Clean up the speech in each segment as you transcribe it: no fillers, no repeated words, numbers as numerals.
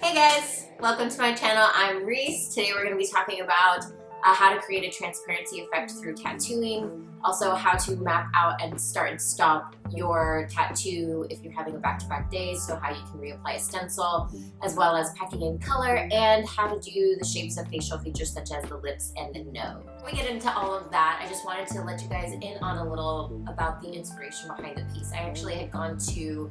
Hey guys, welcome to my channel. I'm Reese. Today we're going to be talking about how to create a transparency effect through tattooing, also how to map out and start and stop your tattoo if you're having a back-to-back days, so how you can reapply a stencil, as well as packing in color, and how to do the shapes of facial features such as the lips and the nose. Before we get into all of that, I just wanted to let you guys in on a little about the inspiration behind the piece. I actually had gone to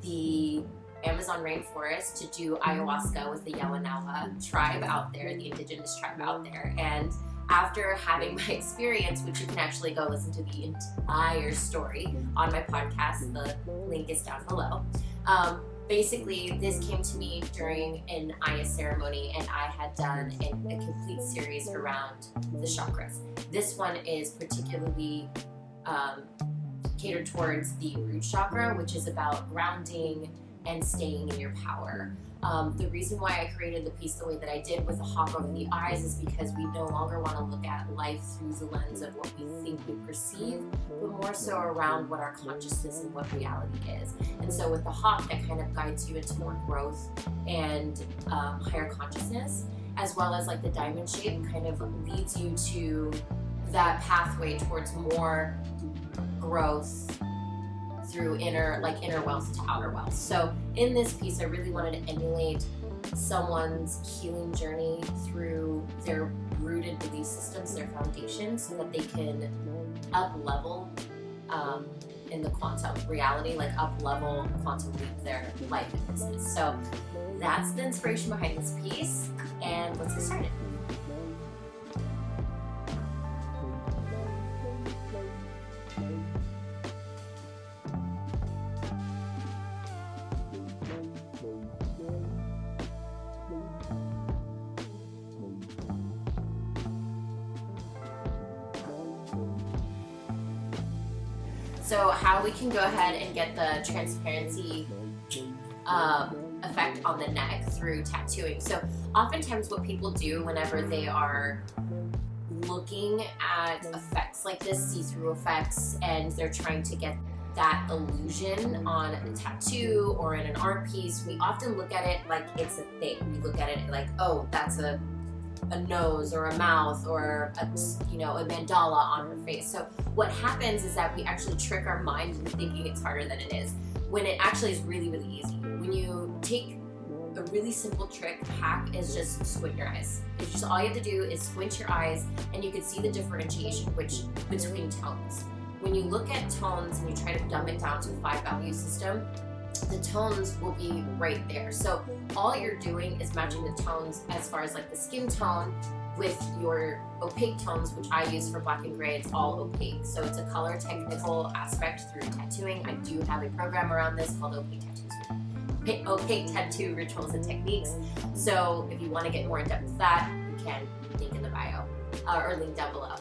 the Amazon rainforest to do ayahuasca with the Yawanawa tribe out there, the indigenous tribe out there. And after having my experience, which you can actually go listen to the entire story on my podcast, the link is down below. Basically, this came to me during an Aya ceremony, and I had done a complete series around the chakras. This one is particularly catered towards the Root Chakra, which is about grounding and staying in your power. The reason why I created the piece the way that I did with a hawk over the eyes is because we no longer want to look at life through the lens of what we think we perceive, but more so around what our consciousness and what reality is. And so with the hawk, that kind of guides you into more growth and higher consciousness, as well as like the diamond shape kind of leads you to that pathway towards more growth through inner wealth to outer wealth. So in this piece, I really wanted to emulate someone's healing journey through their rooted belief systems, their foundation, so that they can up-level in the quantum reality, like up-level, quantum leap their life and business. So that's the inspiration behind this piece, and let's get started. So how we can go ahead and get the transparency effect on the neck through tattooing. So oftentimes what people do whenever they are looking at effects like this, see-through effects, and they're trying to get that illusion on a tattoo or in an art piece, we often look at it like it's a thing. We look at it like, oh, that's a nose or a mouth or a mandala on her face. So what happens is that we actually trick our mind into thinking it's harder than it is, when it actually is really, really easy. When you take a really simple hack is just squint your eyes. It's just all you have to do is squint your eyes, and you can see the differentiation between tones. When you look at tones and you try to dumb it down to a 5-value system, the tones will be right there. So all you're doing is matching the tones as far as like the skin tone with your opaque tones, which I use for black and gray. It's all opaque. So it's a color technical aspect through tattooing. I do have a program around this called Opaque Tattoo Rituals and Techniques. So if you want to get more in depth with that, you can link in the bio or link down below.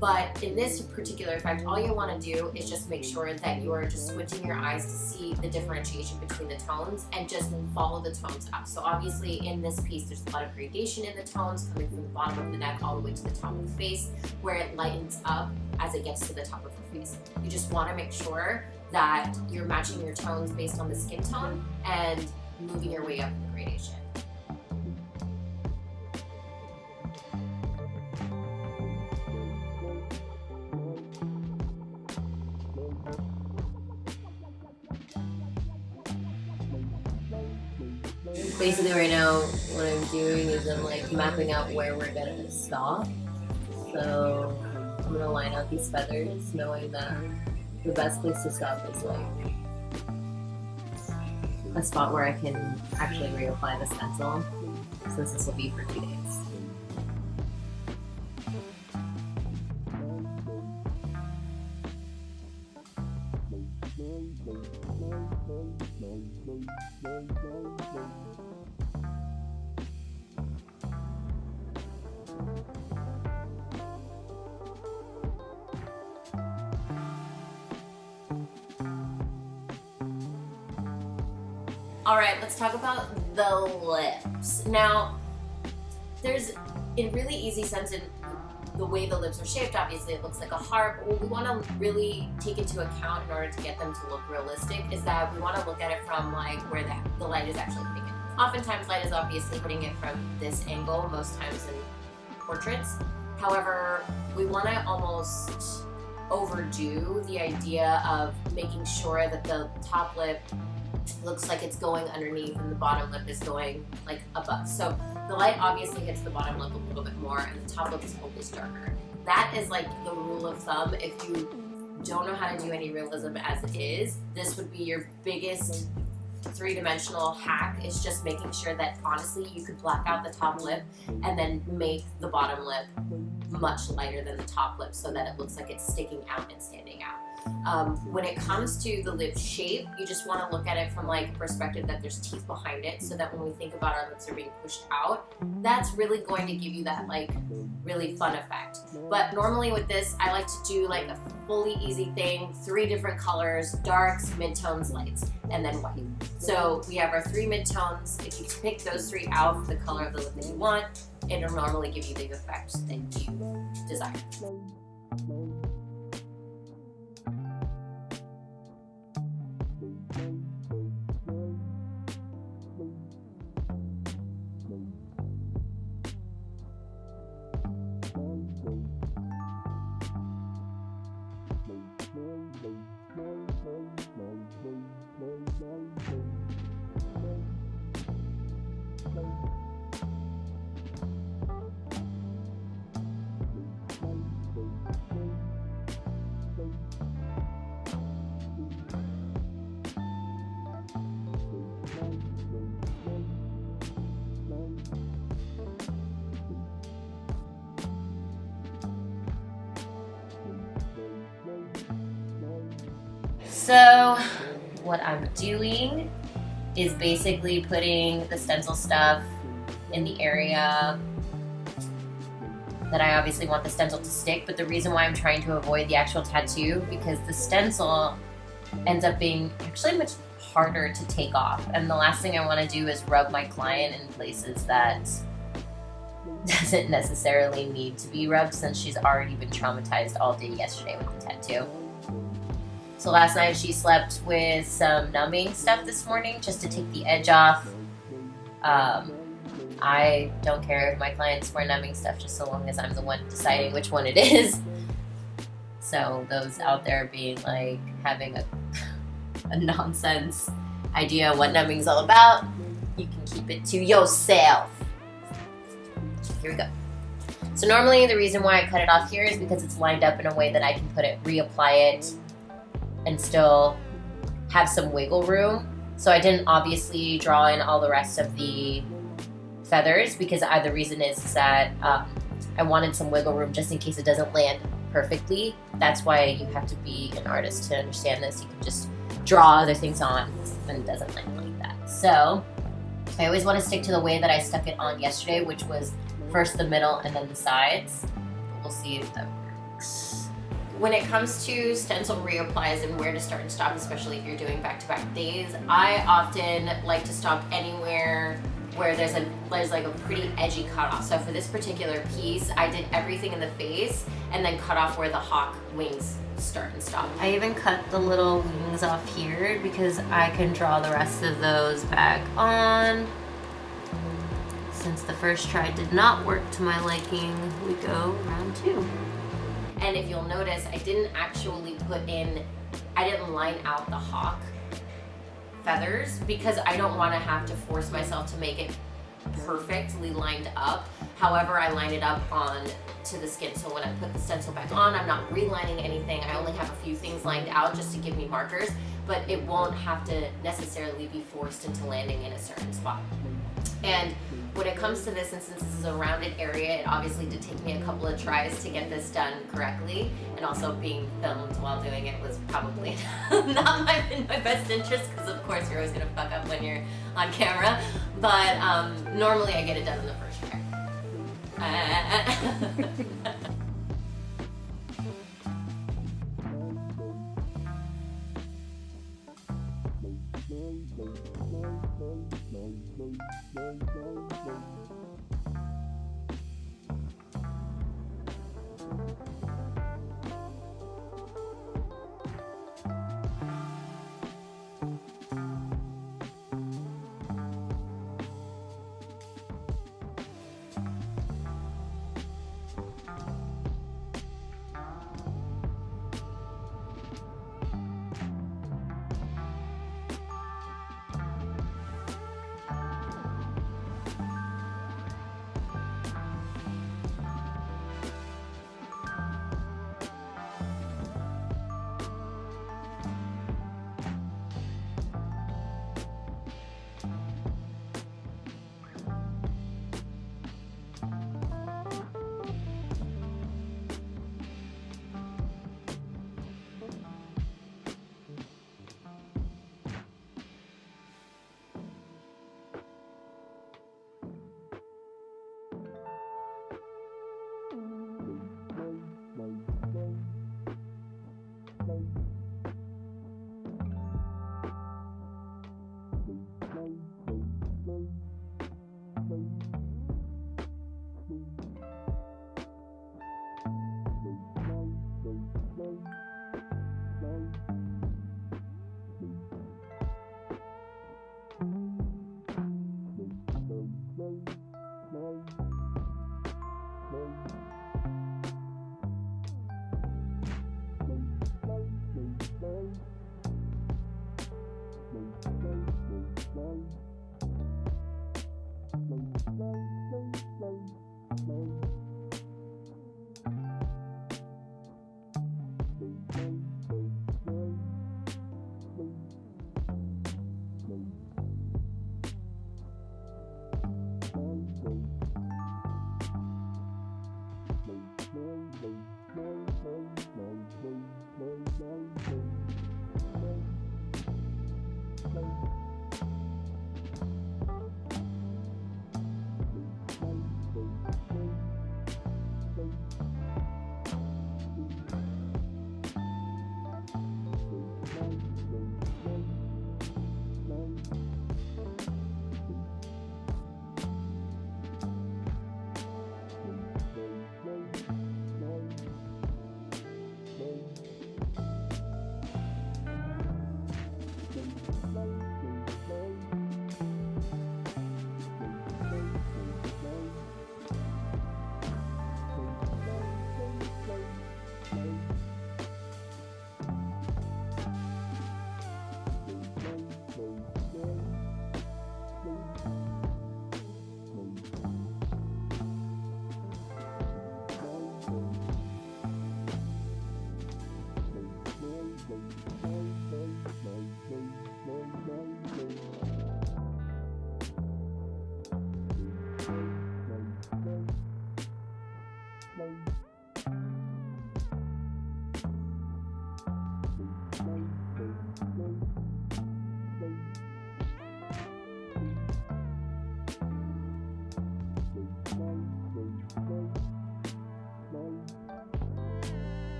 But in this particular effect, all you want to do is just make sure that you are just squinting your eyes to see the differentiation between the tones and just follow the tones up. So obviously in this piece, there's a lot of gradation in the tones coming from the bottom of the neck all the way to the top of the face, where it lightens up as it gets to the top of the face. You just want to make sure that you're matching your tones based on the skin tone and moving your way up in the gradation. Basically right now what I'm doing is I'm like mapping out where we're gonna stop. So I'm gonna line out these feathers knowing that the best place to stop is like a spot where I can actually reapply the stencil, since this will be for 2 days. All right, let's talk about the lips. Now, there's a really easy sense in the way the lips are shaped. Obviously, it looks like a heart, but what we want to really take into account in order to get them to look realistic is that we want to look at it from like where the light is actually hitting it. Oftentimes light is obviously hitting it from this angle, most times in portraits. However, we want to almost overdo the idea of making sure that the top lip looks like it's going underneath and the bottom lip is going like above. So the light obviously hits the bottom lip a little bit more and the top lip is always darker. That is like the rule of thumb. If you don't know how to do any realism as it is, this would be your biggest three-dimensional hack, is just making sure that honestly you could black out the top lip and then make the bottom lip much lighter than the top lip so that it looks like it's sticking out and standing out. When it comes to the lip shape, you just want to look at it from like a perspective that there's teeth behind it, so that when we think about our lips are being pushed out, that's really going to give you that like really fun effect. But normally with this, I like to do like a fully easy thing, 3 different colors: darks, midtones, lights, and then white. So we have our 3 midtones. If you pick those 3 out for the color of the lip that you want, it'll normally give you the effect that you desire. So what I'm doing is basically putting the stencil stuff in the area that I obviously want the stencil to stick, but the reason why I'm trying to avoid the actual tattoo, because the stencil ends up being actually much harder to take off, and the last thing I want to do is rub my client in places that doesn't necessarily need to be rubbed, since she's already been traumatized all day yesterday with the tattoo. So last night she slept with some numbing stuff this morning just to take the edge off. I don't care if my clients wear numbing stuff, just so long as I'm the one deciding which one it is. So those out there being like having a nonsense idea of what numbing's all about, you can keep it to yourself. Here we go. So normally the reason why I cut it off here is because it's lined up in a way that I can reapply it and still have some wiggle room. So I didn't obviously draw in all the rest of the feathers, because the reason is that I wanted some wiggle room just in case it doesn't land perfectly. That's why you have to be an artist to understand this. You can just draw other things on and it doesn't land like that. So I always want to stick to the way that I stuck it on yesterday, which was first the middle and then the sides. But we'll see if that works. When it comes to stencil reapplies and where to start and stop, especially if you're doing back-to-back days, I often like to stop anywhere where there's like a pretty edgy cutoff. So for this particular piece, I did everything in the face and then cut off where the hawk wings start and stop. I even cut the little wings off here because I can draw the rest of those back on. Since the first try did not work to my liking, we go round 2. And if you'll notice, I didn't line out the hawk feathers because I don't want to have to force myself to make it perfectly lined up. However, I line it up on to the skin. So when I put the stencil back on, I'm not relining anything. I only have a few things lined out just to give me markers, but it won't have to necessarily be forced into landing in a certain spot. And when it comes to this, and since this is a rounded area, it obviously did take me a couple of tries to get this done correctly, and also being filmed while doing it was probably not in my best interest, because of course you're always going to fuck up when you're on camera, but normally I get it done in the first try.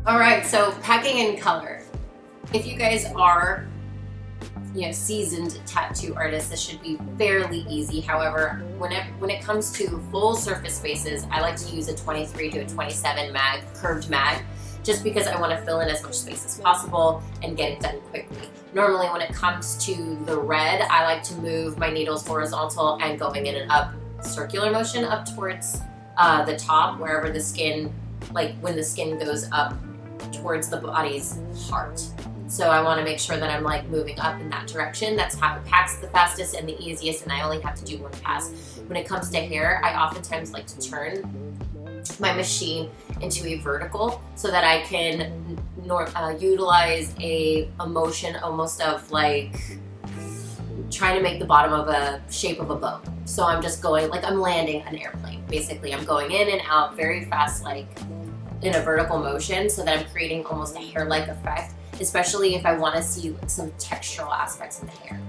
All right, so packing in color. If you guys are, seasoned tattoo artists, this should be fairly easy. However, when it comes to full surface spaces, I like to use a 23 to a 27 mag, curved mag, just because I want to fill in as much space as possible and get it done quickly. Normally when it comes to the red, I like to move my needles horizontal and going in an up circular motion up towards the top, wherever the skin, like when the skin goes up towards the body's heart. So I want to make sure that I'm like moving up in that direction. That's how it packs the fastest and the easiest, and I only have to do one pass. When it comes to hair, I oftentimes like to turn my machine into a vertical so that I can utilize a motion almost of like trying to make the bottom of a shape of a bow. So I'm just going, like I'm landing an airplane. Basically, I'm going in and out very fast, like in a vertical motion, so that I'm creating almost a hair-like effect, especially if I want to see some textural aspects in the hair.